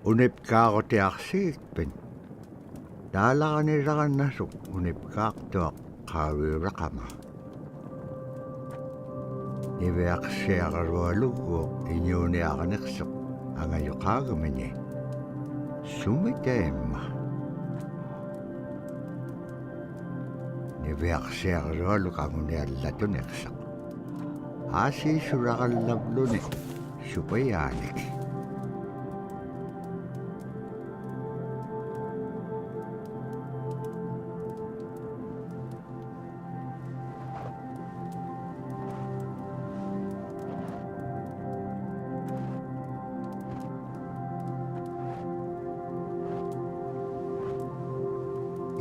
Unipkaaqutiarsigikpin taalaqanilaqannasuk unipkaaqtuaq qaaviuraqama niviaqsiaqarualuguuq iñuuniaqaniqsuq angaluqaagamini sumitaimma niviaqsiaqarualuk anguniallatuneqsaq aasiisuraqallavluni supayaanik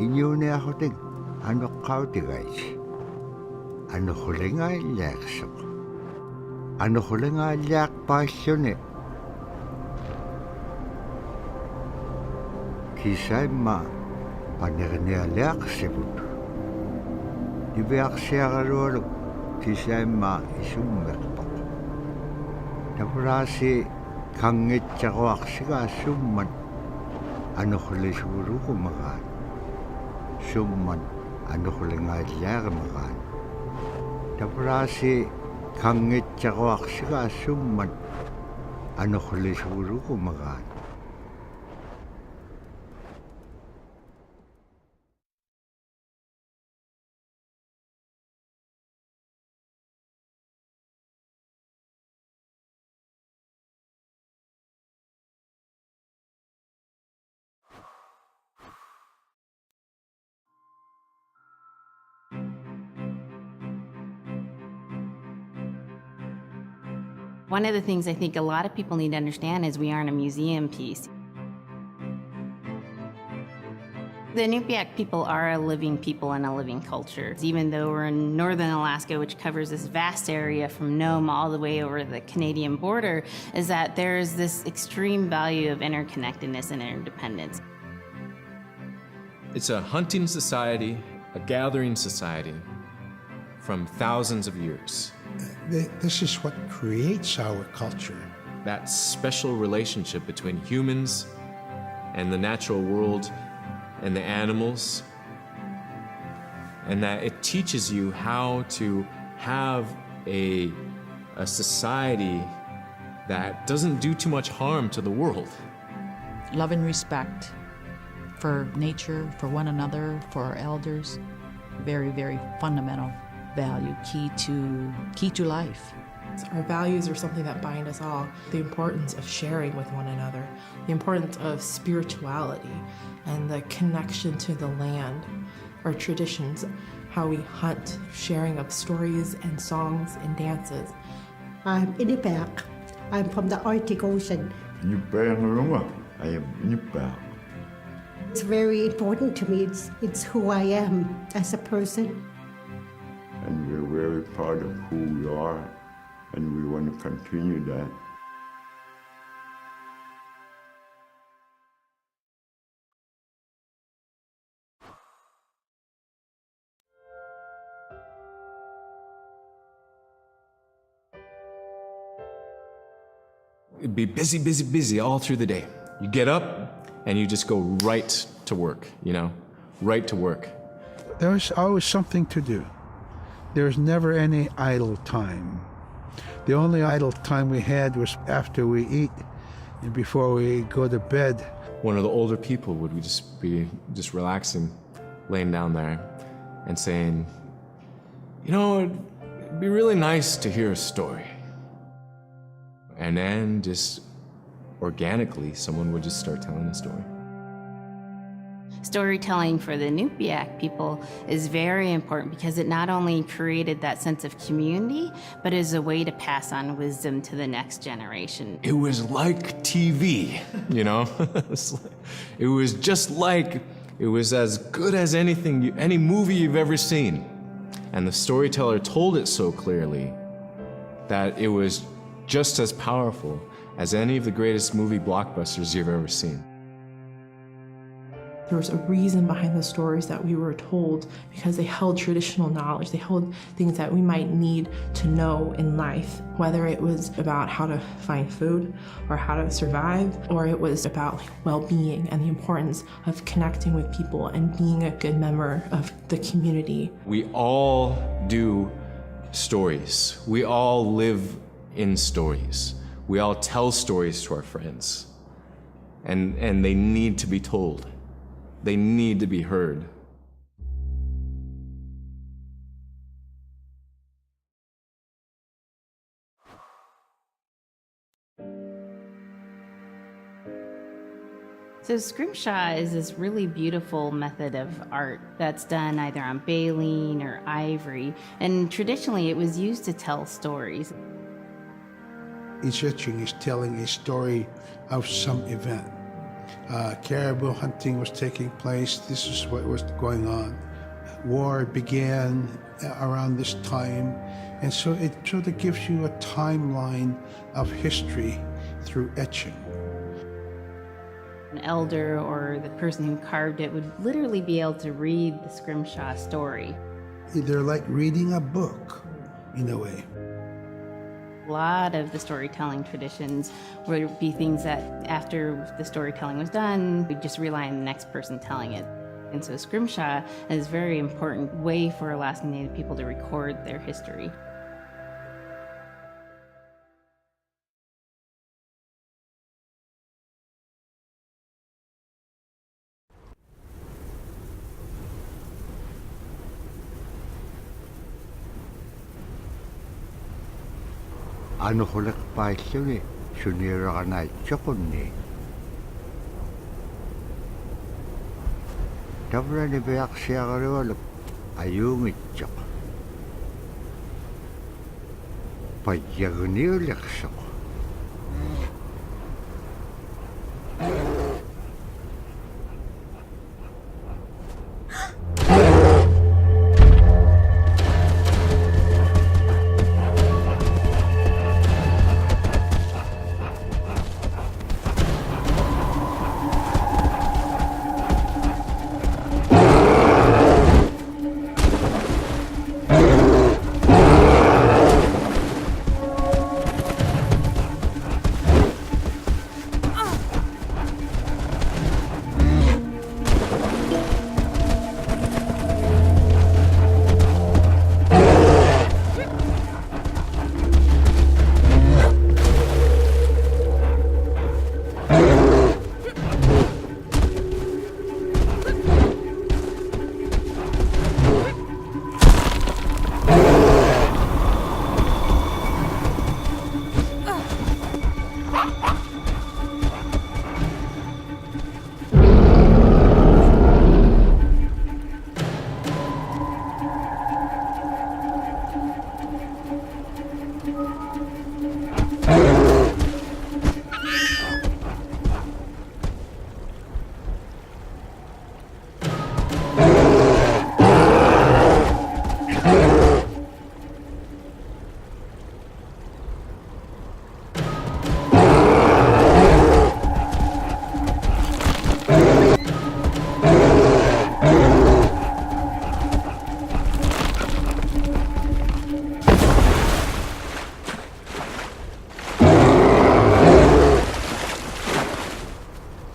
iñuuniaqhutik anuqqautigaiti anuqulingaallaaqsuq anuqulingaalliaqpaalluni kisaimma panernialiaqsivut niviaqsiaqarualuk kisaimma isummeqpoq tapuraasi kangitsaquaqsigaassumman anuqlisugurugumagaan summan anuqulingaallaaqamagaan tapuraasi kangitsaquaqsigaassumman anuqlisugurugumagaan One of the things I think a lot of people need to understand is we aren't a museum piece. The Inupiaq people are a living people and a living culture. Even though we're in northern Alaska, which covers this vast area from Nome all the way over the Canadian border, is that there's this extreme value of interconnectedness and interdependence. It's a hunting society, a gathering society from thousands of years. This is what creates our culture. That special relationship between humans and the natural world and the animals, and that it teaches you how to have a society that doesn't do too much harm to the world. Love and respect for nature, for one another, for our elders. Very, very fundamental value, key to life. Our values are something that bind us all. The importance of sharing with one another, the importance of spirituality, and the connection to the land, our traditions, how we hunt, sharing of stories and songs and dances. I'm Inupiaq. I'm from the Arctic Ocean. I am Inupiaq. It's very important to me. It's who I am as a person. And we're very proud of who we are, and we want to continue that. It'd be busy, busy, busy all through the day. You get up and you just go right to work, right to work. There was always something to do. There was never any idle time. The only idle time we had was after we eat and before we go to bed. One of the older people would be relaxing, laying down there and saying, it'd be really nice to hear a story. And then just organically, someone would just start telling a story. Storytelling for the Inupiaq people is very important because it not only created that sense of community, but is a way to pass on wisdom to the next generation. It was like TV, It was just like, it was as good as any movie you've ever seen. And the storyteller told it so clearly that it was just as powerful as any of the greatest movie blockbusters you've ever seen. There was a reason behind the stories that we were told because they held traditional knowledge. They held things that we might need to know in life, whether it was about how to find food or how to survive, or it was about well-being and the importance of connecting with people and being a good member of the community. We all do stories. We all live in stories. We all tell stories to our friends. And they need to be told. They need to be heard. So scrimshaw is this really beautiful method of art that's done either on baleen or ivory, and traditionally it was used to tell stories. Each etching is telling a story of some event. Caribou hunting was taking place. This is what was going on. War began around this time, and so it sort of gives you a timeline of history through etching. An elder or the person who carved it would literally be able to read the scrimshaw story. They're like reading a book, in a way. A lot of the storytelling traditions would be things that after the storytelling was done, we'd just rely on the next person telling it. And so scrimshaw is a very important way for Alaskan Native people to record their history. Ano hulak pa ito sunira ka na chokon ni. Tabra ni beyak siya karewalak ayumit chok. Payaguni ulik sok.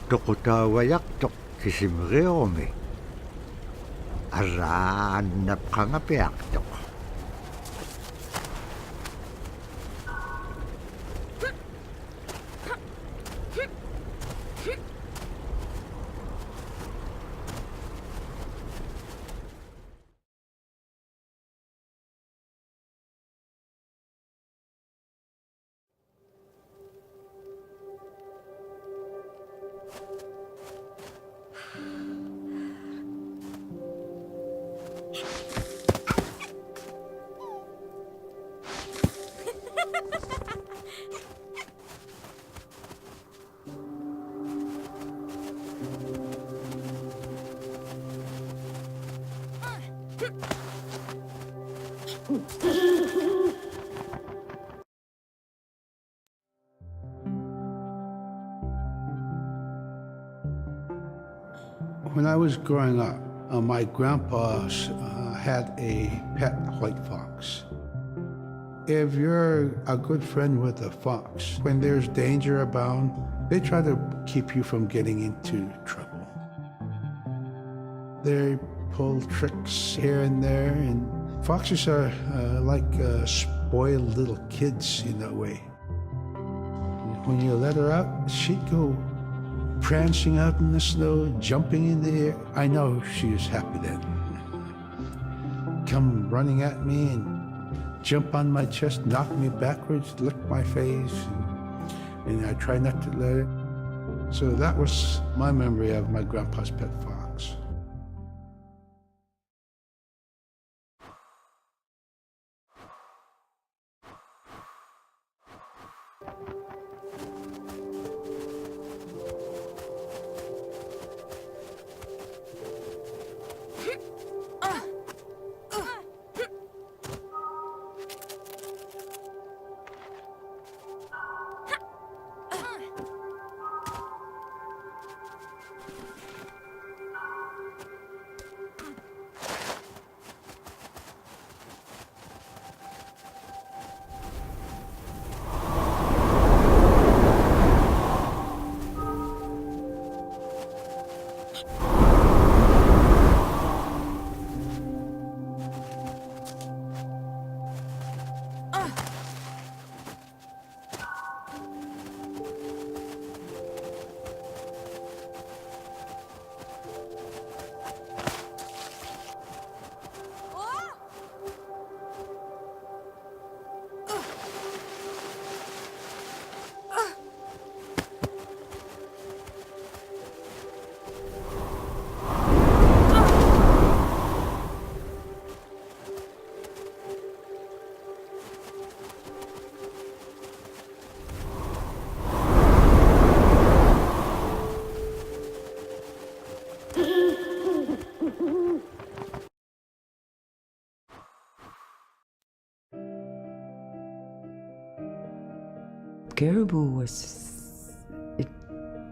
Tokutawayak tok kisimreome. Araan napkangapiak tok. When I was growing up, my grandpa had a pet white fox. If you're a good friend with a fox, when there's danger abound, they try to keep you from getting into trouble. They pull tricks here and there, and foxes are like spoiled little kids in a way. When you let her out, she'd go prancing out in the snow, jumping in the air. I know she was happy then. Come running at me and jump on my chest, knock me backwards, lick my face, and I try not to let it. So that was my memory of my grandpa's pet fox. Caribou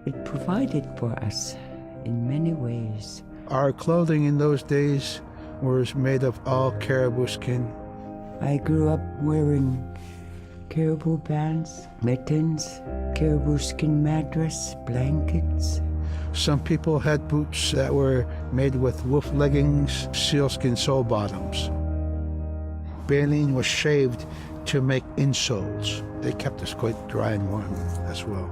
it provided for us in many ways. Our clothing in those days was made of all caribou skin. I grew up wearing caribou pants, mittens, caribou skin mattress, blankets. Some people had boots that were made with wolf leggings, sealskin sole bottoms. Baleen was shaved to make insoles. They kept us quite dry and warm as well.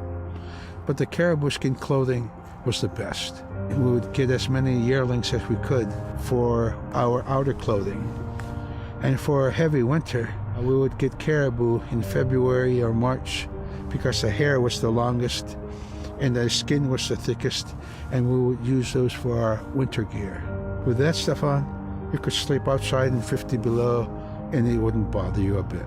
But the caribou skin clothing was the best. We would get as many yearlings as we could for our outer clothing. And for a heavy winter, we would get caribou in February or March because the hair was the longest and the skin was the thickest, and we would use those for our winter gear. With that stuff on, you could sleep outside in 50 below and it wouldn't bother you a bit.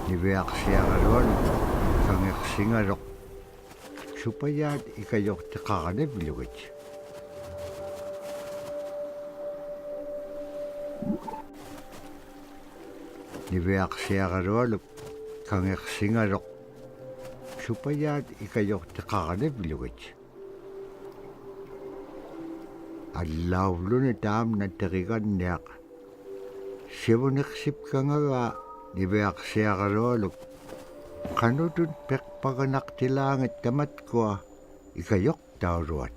Niviaksiagaluan kangersingalok supaya ikayok tekakane bilugit. Niviaksiagaluan kangersingalok supaya ikayok tekakane bilugit. Allawlun itam na terigan niak. Sivuneksip kangaga niviaksiagaluan kanudun pekpaganak tilangit tamat ko ikayok tauruat.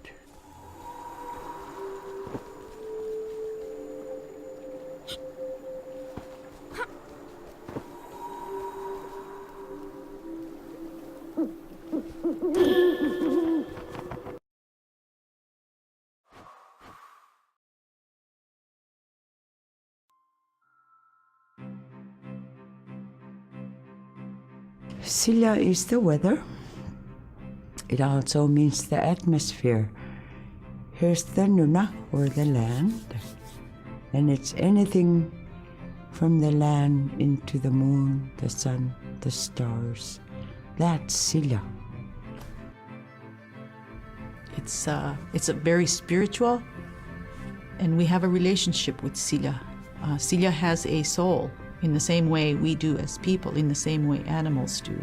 Silla is the weather. It also means the atmosphere Here's the Nuna, or the land. And it's anything from the land into the moon, the sun, the stars. That's Sila. It's a very spiritual, and we have a relationship with Sila. Sila has a soul in the same way we do as people, in the same way animals do.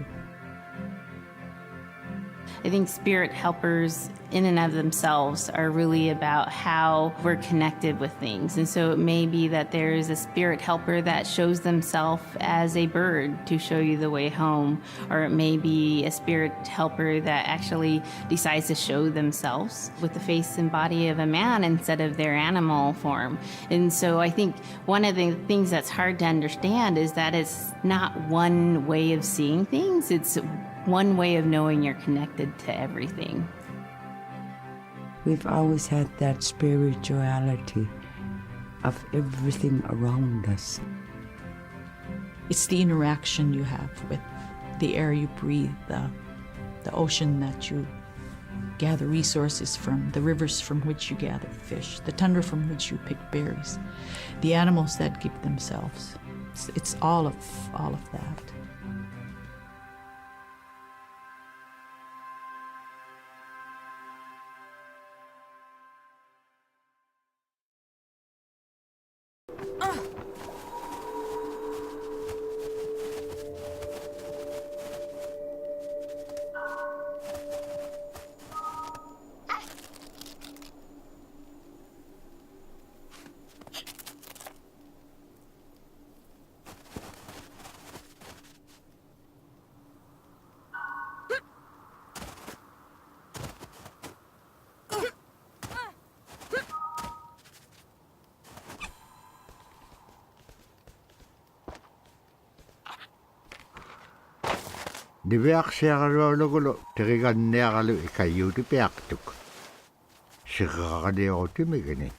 I think spirit helpers in and of themselves are really about how we're connected with things. And so it may be that there is a spirit helper that shows themselves as a bird to show you the way home, or it may be a spirit helper that actually decides to show themselves with the face and body of a man instead of their animal form. And so I think one of the things that's hard to understand is that it's not one way of seeing things, it's one way of knowing you're connected to everything. We've always had that spirituality of everything around us. It's the interaction you have with the air you breathe, the ocean that you gather resources from, the rivers from which you gather fish, the tundra from which you pick berries, the animals that give themselves. It's all of that. Niviaqsiaqalualuгулу teriganniaqalu ikayuutipiaqtuk. Siqaqaniortimigini.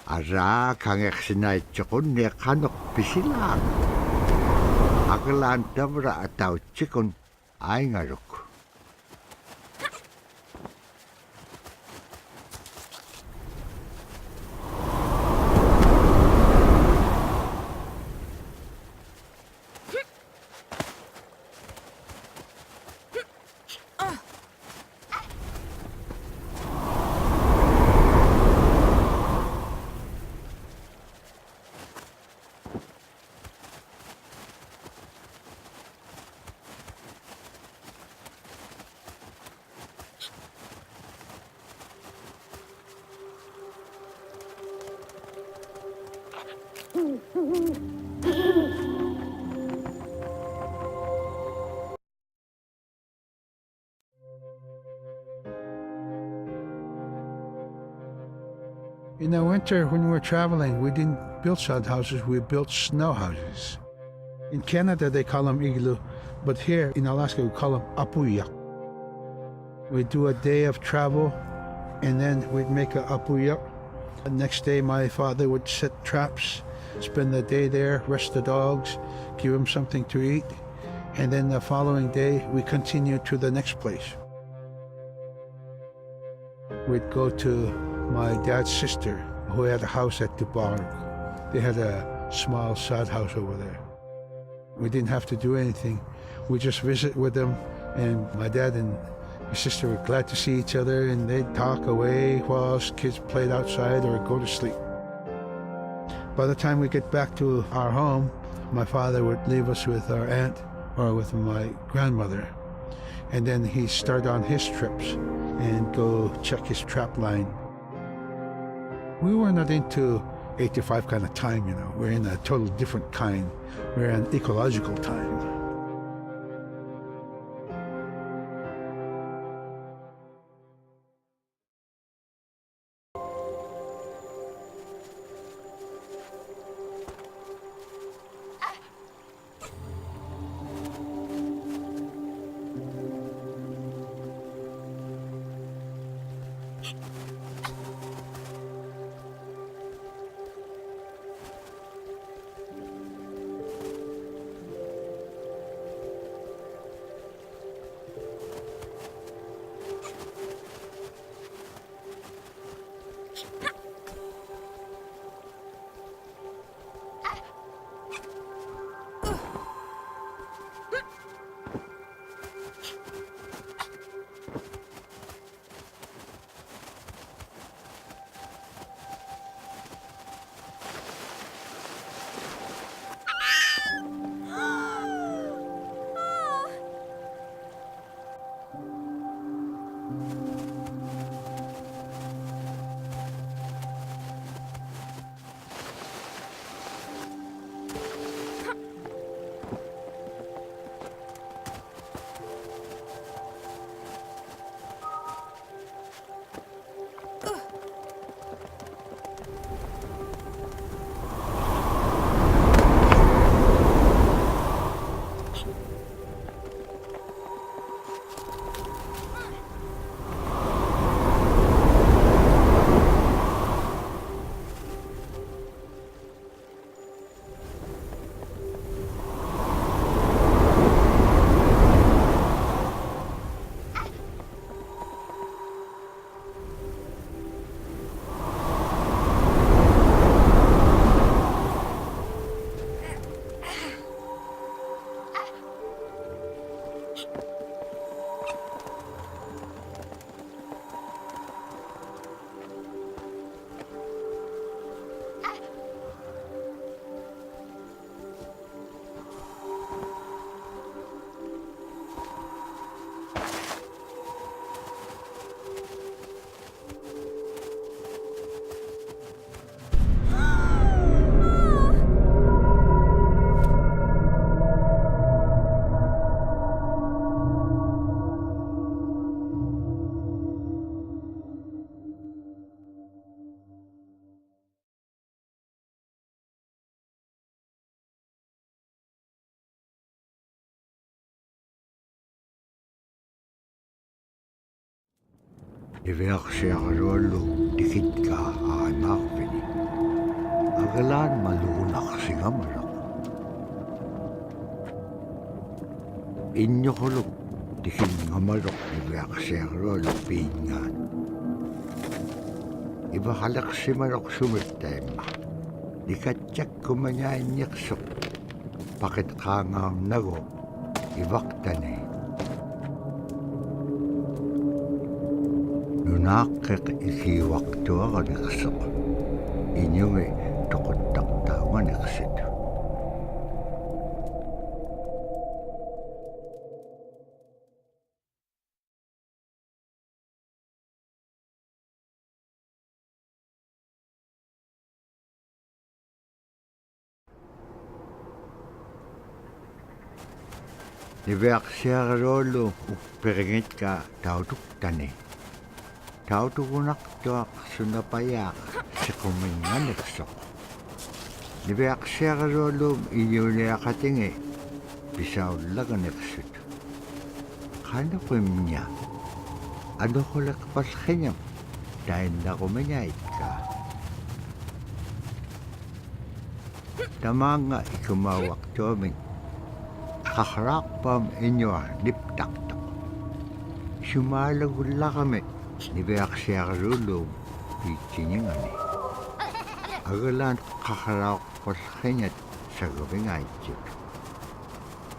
Araa kangeqsinaitsoqunni qanuq pisilaaq. Aqlaan tavra atautsikun aingaruk. In the winter, when we were traveling, we didn't build sod houses, we built snow houses. In Canada, they call them igloo, but here in Alaska, we call them apuya. We'd do a day of travel, and then we'd make a apuya. The next day, my father would set traps, spend the day there, rest the dogs, give them something to eat, and then the following day, we continued to the next place. We'd go to my dad's sister, who had a house at Dubarg. They had a small sod house over there. We didn't have to do anything. We just visit with them, and my dad and his sister were glad to see each other, and they'd talk away while us kids played outside or go to sleep. By the time we get back to our home, my father would leave us with our aunt or with my grandmother, and then he'd start on his trips and go check his trap line. We were not into 8 to 5 kind of time, you know. We're in a totally different kind. We're in ecological time. Iveaksiaqaluallu tikitka aaqimaarpini. Agalaan maluunaqsingamalaq. Inñoquluk tikinngamaloq iveaksiaqaluallu piingaan. Ivaqalaqsimaloq sumittaimma. Nikatjakkumañainniqsuq paqitqaangaarnagu ivaqtani. Nunaaqqiq ikiwaqtuaqaniqsuq iñungi toquttaqtauganiqsit. Niveaqsiaqaluallu upperingitqa tautuktani. Tautukunaqtuaq sunapayaaq siquminganiqsoq. Niveaqsiaqaluallum iñuliaqatingi pisaullaganiqsut. Qanuqimña anuquliqpallqiñam tainnaqumiñaitqa. Tamaanga ikumauaqtuamin qaqraaqpam iñua niptaqtaq. Sumaalagullaqami niveaqsiaqalullum piitsiñingani. Agalaan qaqraaqpallqiñat sagavingaitsit.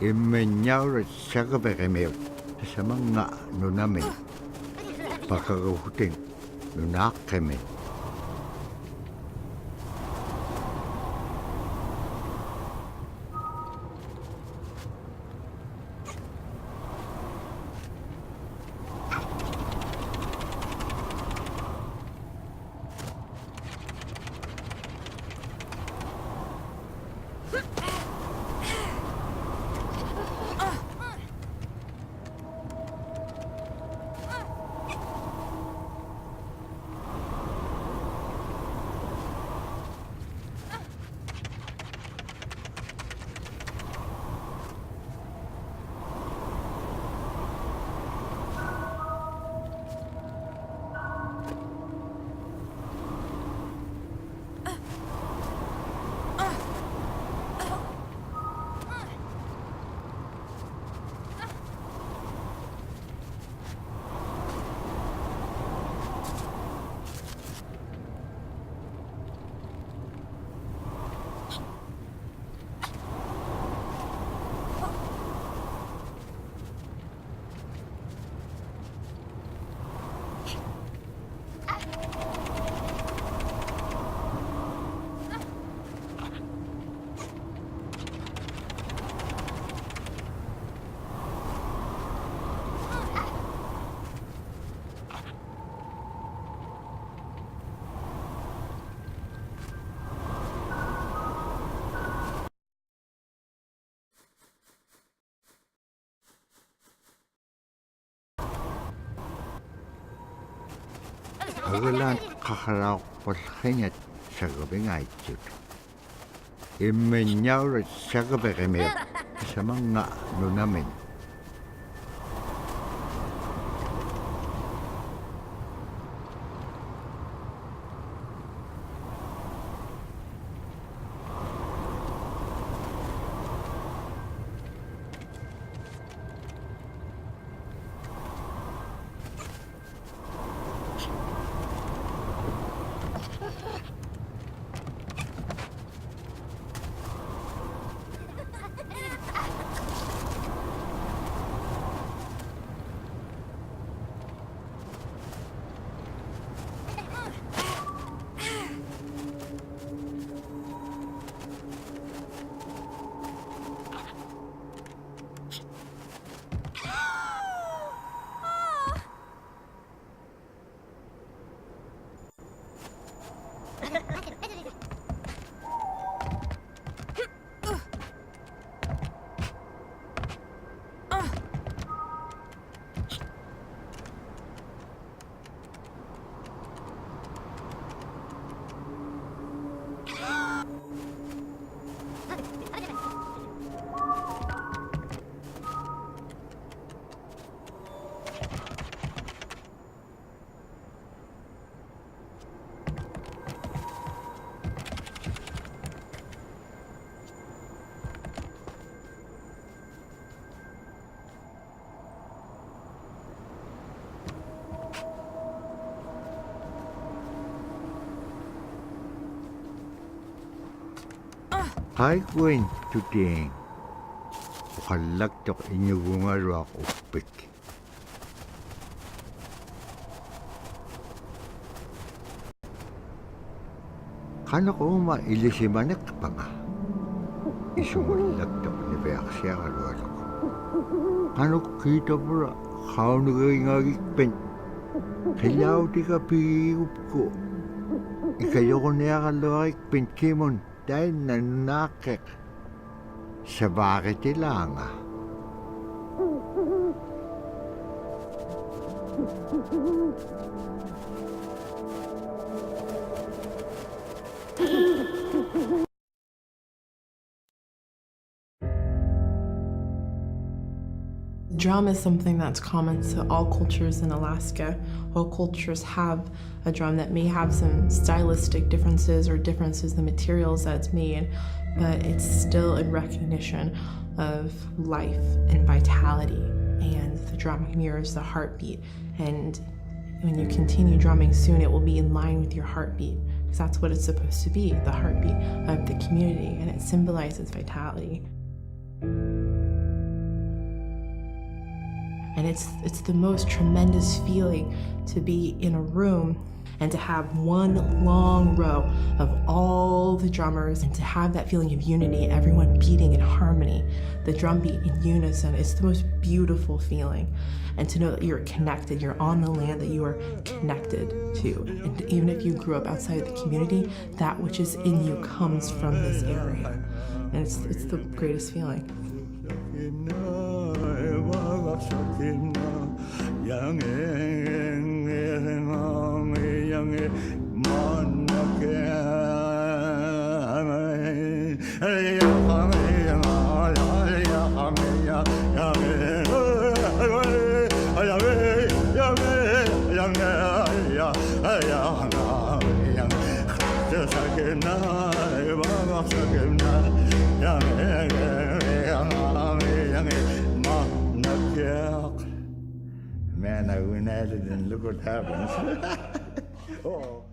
Immeñaurat sagaviqimiut tasamanga nunamin. Paqaguhutin nunaaqqimin. Agalaan qaqraaqpallqiñat sagavingaitsit. Immeñaurat sagaviqimiut tasamanga nunamin. Kaikuen tuting. Ukalaktok inyugungaruak upik. Kano ko mailisimanek pa nga. Isumulaktok ni Beaksya karualo ko. Kano kita pura kau nagingagikpen. Kailaw di ka piyup ko. Ikayo ko niya kalawikpen kimon dahil nanakek. Sa bakit ilang ah. Drum is something that's common to all cultures in Alaska. All cultures have a drum that may have some stylistic differences or differences in the materials that it's made, but it's still in recognition of life and vitality. And the drum mirrors the heartbeat. And when you continue drumming soon, it will be in line with your heartbeat, because that's what it's supposed to be, the heartbeat of the community, and it symbolizes vitality. And it's the most tremendous feeling to be in a room and to have one long row of all the drummers and to have that feeling of unity, everyone beating in harmony, the drum beat in unison. It's the most beautiful feeling. And to know that you're connected, you're on the land that you are connected to. And even if you grew up outside of the community, that which is in you comes from this area. And it's the greatest feeling. Man, I went at it and look what happens. Oh.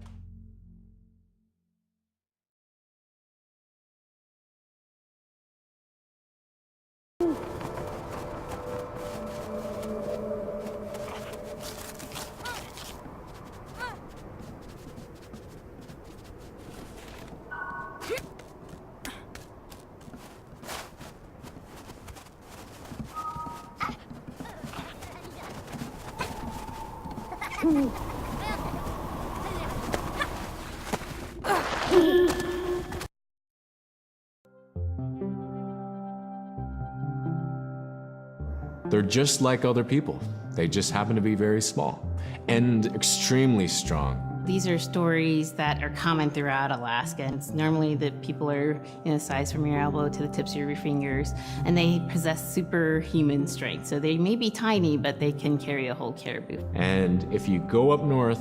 They're just like other people. They just happen to be very small and extremely strong. These are stories that are common throughout Alaska. It's normally that people are size from your elbow to the tips of your fingers, and they possess superhuman strength. So they may be tiny, but they can carry a whole caribou. And if you go up north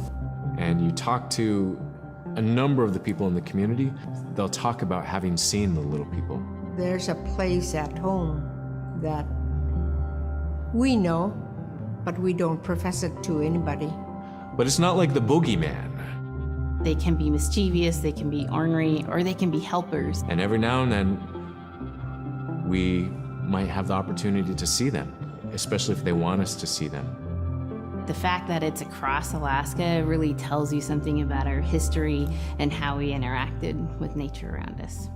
and you talk to a number of the people in the community, they'll talk about having seen the little people. There's a place at home that we know, but we don't profess it to anybody. But it's not like the boogeyman. They can be mischievous, they can be ornery, or they can be helpers. And every now and then, we might have the opportunity to see them, especially if they want us to see them. The fact that it's across Alaska really tells you something about our history and how we interacted with nature around us.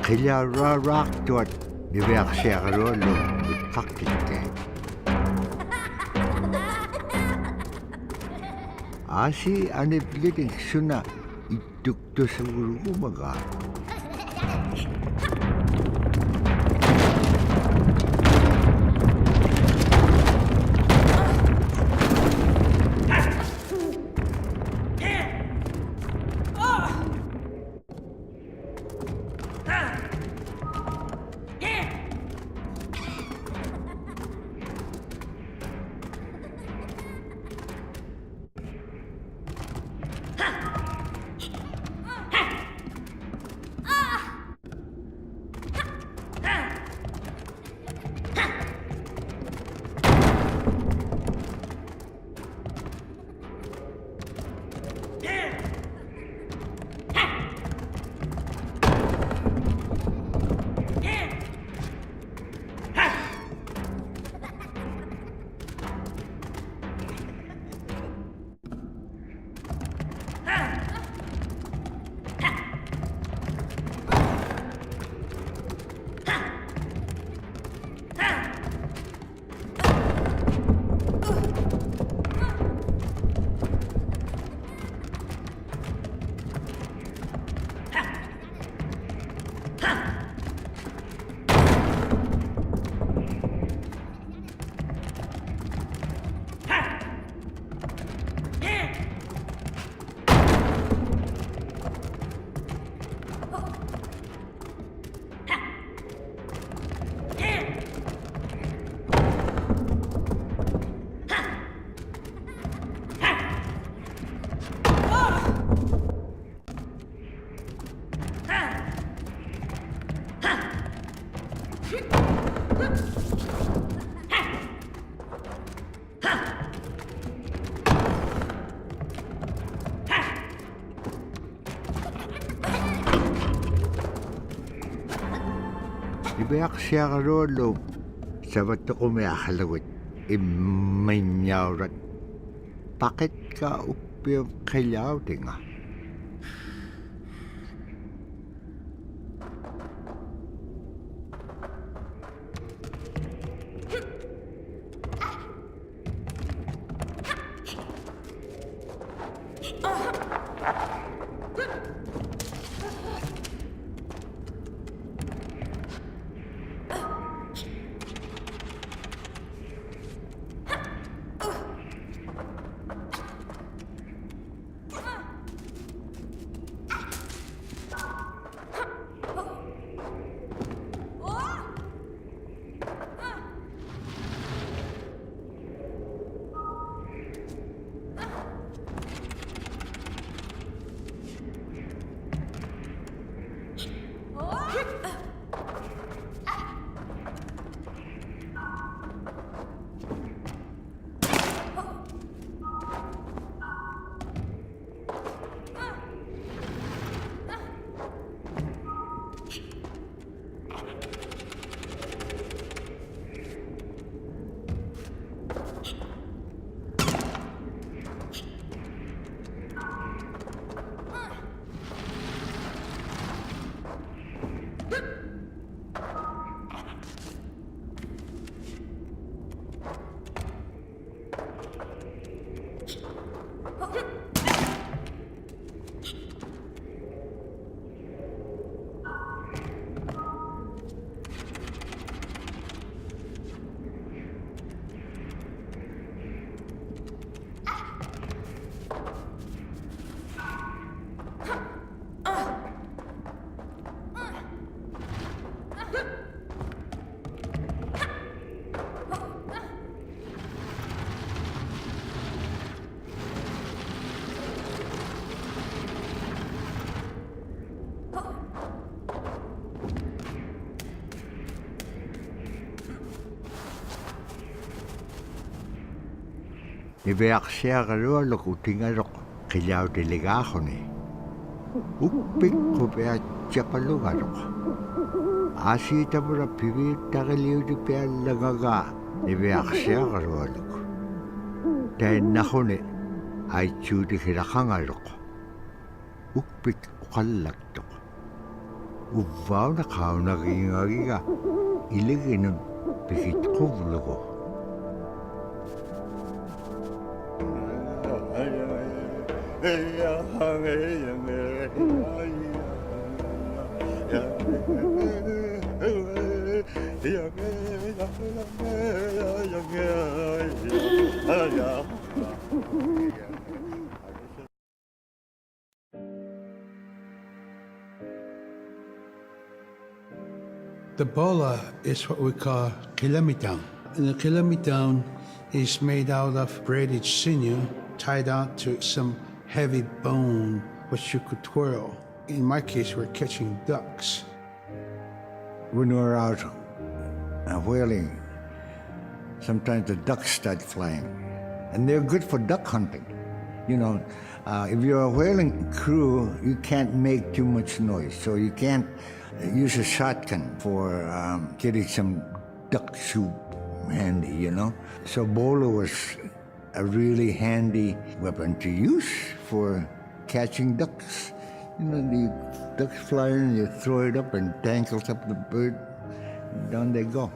qilaraaraartuat niviarsiaqaluallu qaqqittaa Asi aniplitik suna ittuktusugurugumaga niviarsiaqaluallu savattoqumiarlagut imminyaurat paqitka uppium qillautinga niviarsiaqaluallu utingaluq qillautiligaaquni uppiqqupiatsapalugaluq aasiitamura piviittaqiliutipiallagaga niviarsiaqalualuk tainnaxuni aitsuutikhilaqangaluq uppik uqallaktuq Uvau na kauna kingagiga. Iligin pikit kovlugo. The bola is what we call kilamitang. And the kilamitang is made out of braided sinew tied out to some heavy bone which you could twirl. In my case, we're catching ducks. When we're out whaling, sometimes the ducks start flying. And they're good for duck hunting. You know, if you're a whaling crew, you can't make too much noise. So you can't use a shotgun for getting some duck soup handy, you know. So bola was a really handy weapon to use for catching ducks. You know, the ducks fly in, you throw it up and tangles up the bird, and down they go.